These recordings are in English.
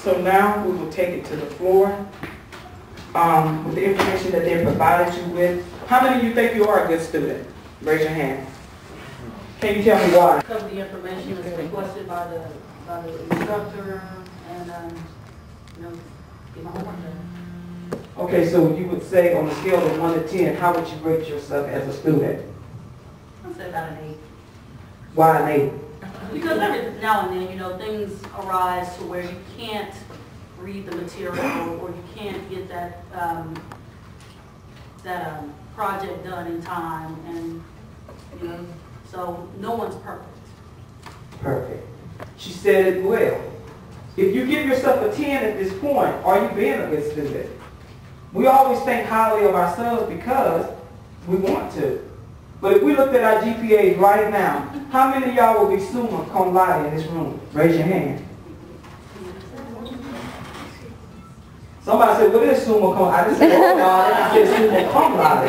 So now we will take it to the floor with the information that they provided you with. How many of you think you are a good student? Raise your hand. Can you tell me why? Because the information was requested by the instructor and, get my homework done. Okay, so you would say on a scale of 1 to 10, how would you rate yourself as a student? I'd say about an 8. Why an 8? Because every now and then, things arise to where you can't read the material or you can't get that project done in time, and so no one's perfect. Perfect. She said it well. If you give yourself a 10 at this point, are you being a good student? We always think highly of ourselves because we want to. But if we looked at our GPAs right now, how many of y'all will be summa cum laude in this room? Raise your hand. Somebody said, what is summa cum laude? I just said, oh God, I said summa cum laude.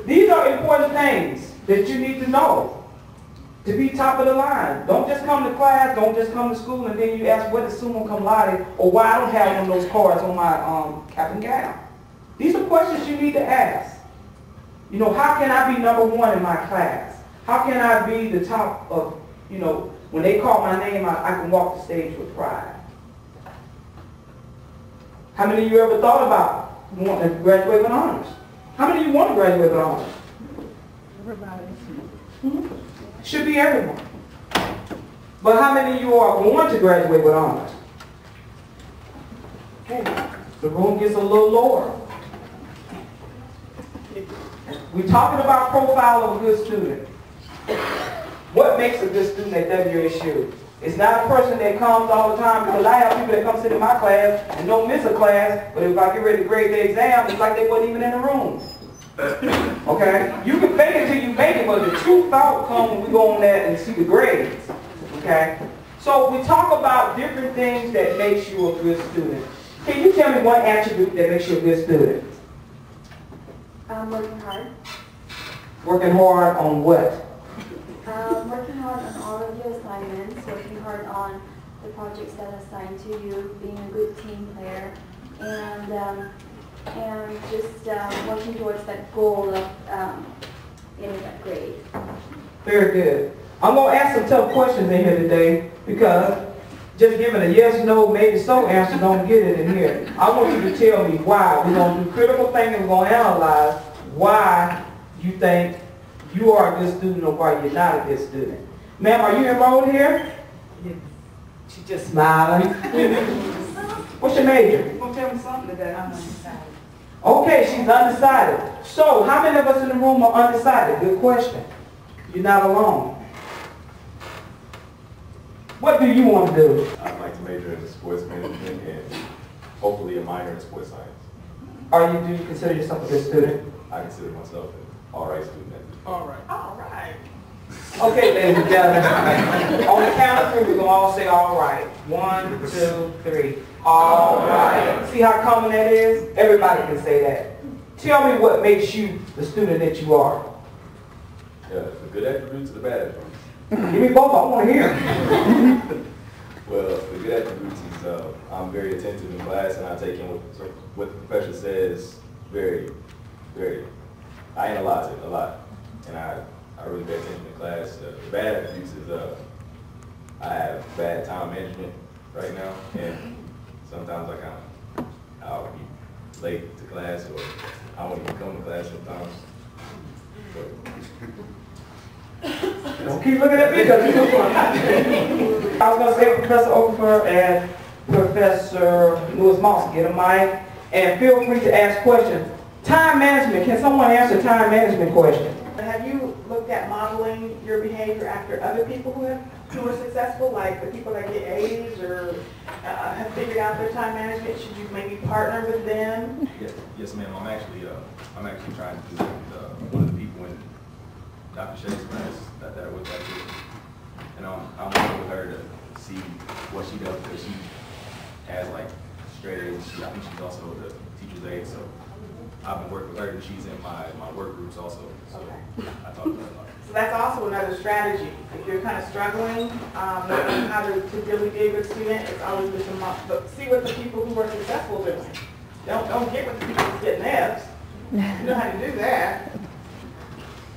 These are important things that you need to know to be top of the line. Don't just come to class, don't just come to school, and then you ask what is summa cum laude or why I don't have one of those cards on my cap and gown. These are questions you need to ask. How can I be number 1 in my class? How can I be the top of, when they call my name, I can walk the stage with pride. How many of you ever thought about wanting to graduate with honors? How many of you want to graduate with honors? Everybody. Should be everyone. But how many of you are going to graduate with honors? Okay. The room gets a little lower. We're talking about profile of a good student. What makes a good student at WSU? It's not a person that comes all the time, because I have people that come sit in my class and don't miss a class, but if I get ready to grade their exam, it's like they wasn't even in the room. Okay? You can fake it till you make it, but the truth out comes when we go on that and see the grades. Okay? So we talk about different things that makes you a good student. Can you tell me one attribute that makes you a good student? Working hard. Working hard on what? Working hard on all of your assignments, working hard on the projects that are assigned to you, being a good team player, and just working towards that goal of getting that grade. Very good. I'm going to ask some tough questions in here today because just giving a yes, no, maybe so answer don't get it in here. I want you to tell me why. We're going to do critical thinking. We're going to analyze why you think you are a good student or why you're not a good student. Ma'am, are you enrolled here? Yes. She's just smiling. What's your major? You gonna tell me something today? I'm undecided. Okay, she's undecided. So, how many of us in the room are undecided? Good question. You're not alone. What do you want to do? I'd like to major in sports management and hopefully a minor in sports science. Do you consider yourself a good student? I consider myself an all-right student. All right. All right. Okay, ladies and gentlemen. On the count of 3, we're going to all say all right. 1, 2, 3. All right. See how common that is? Everybody can say that. Tell me what makes you the student that you are. The good attributes or the bad attributes? Give me both. I want to hear them. Well, the good attributes is I'm very attentive in class and I take in what the professor says very, very. I analyze it a lot and I really pay attention in class. The bad attributes is I have bad time management right now, and sometimes I'll be late to class or I won't even come to class sometimes. Don't keep looking at me because you're fun. I was going to say Professor Okafor and Professor Lewis-Moss, get a mic, and feel free to ask questions. Time management, can someone answer time management question? Have you looked at modeling your behavior after other people who are successful, like the people that get A's or have figured out their time management? Should you maybe partner with them? Yes, ma'am. I'm actually trying to do one of the people in Dr. Shay's class that I was like with, and I'm working with her to see what she does because she has like straight A's. I think she's also the teacher's aide, so I've been working with her, and she's in my work groups also. So Okay. I talk to her a lot. So that's also another strategy. If you're kind of struggling, not knowing how to really be a good student, it's always good to see what the people who are successful doing. Don't get with the people who's getting F's. You know how to do that.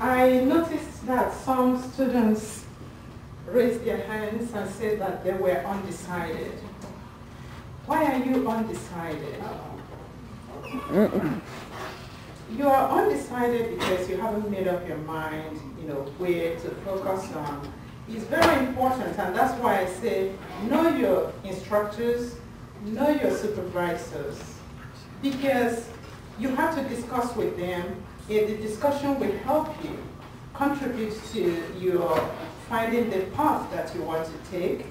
I noticed that some students raised their hands and said that they were undecided. Why are you undecided? You are undecided because you haven't made up your mind, where to focus on. It's very important, and that's why I say know your instructors, know your supervisors, because you have to discuss with them, and the discussion will help you contribute to your finding the path that you want to take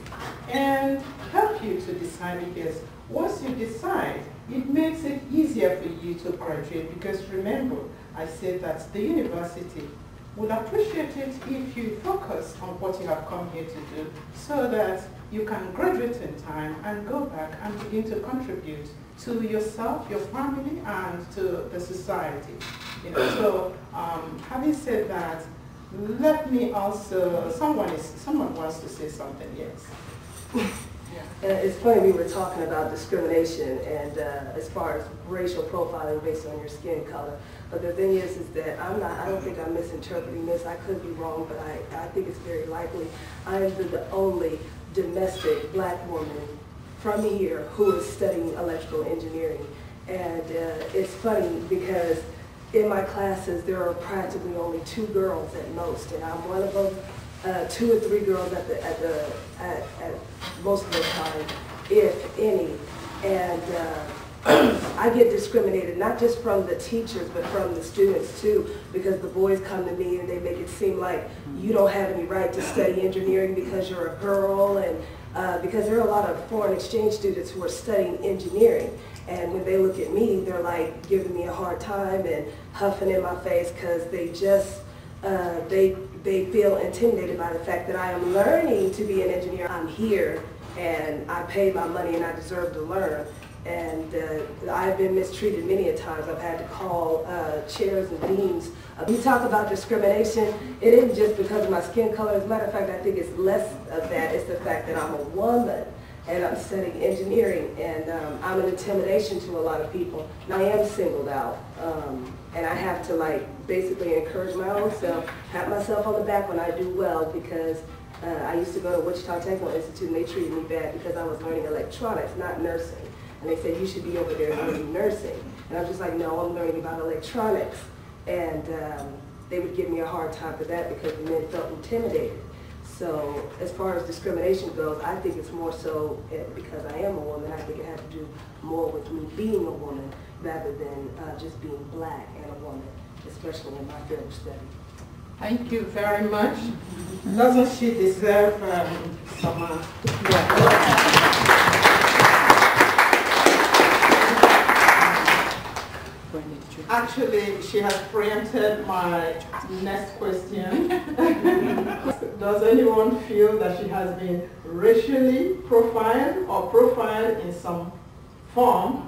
and help you to decide, because once you decide, it makes it easier for you to graduate, because remember, I said that the university will appreciate it if you focus on what you have come here to do, so that you can graduate in time and go back and begin to contribute to yourself, your family, and to the society. So having said that, let me also, someone wants to say something, yes. It's funny, we were talking about discrimination and as far as racial profiling based on your skin color. But the thing is that I don't think I'm misinterpreting this. I could be wrong, but I think it's very likely. I am the only domestic black woman from here who is studying electrical engineering. And it's funny because in my classes, there are practically only 2 girls at most, and I'm one of them. 2 or 3 girls at most of the time, if any. And I get discriminated, not just from the teachers, but from the students too, because the boys come to me and they make it seem like you don't have any right to study engineering because you're a girl, and because there are a lot of foreign exchange students who are studying engineering. And when they look at me, they're like giving me a hard time and huffing in my face because they just, they feel intimidated by the fact that I am learning to be an engineer. I'm here and I paid my money and I deserve to learn. And I've been mistreated many a times. I've had to call chairs and deans. We talk about discrimination. It isn't just because of my skin color. As a matter of fact, I think it's less of that. It's the fact that I'm a woman and I'm studying engineering, and I'm an intimidation to a lot of people. And I am singled out, and I have to basically encourage my own self, pat myself on the back when I do well, because I used to go to Wichita State University and they treated me bad because I was learning electronics, not nursing. And they said, you should be over there learning nursing. And I was just like, no, I'm learning about electronics. And they would give me a hard time for that because the men felt intimidated. So as far as discrimination goes, I think it's more so because I am a woman. I think it has to do more with me being a woman rather than just being black and a woman, especially in my field of study. Thank you very much. Doesn't she deserve some? Actually, she has preempted my next question. Does anyone feel that she has been racially profiled or profiled in some form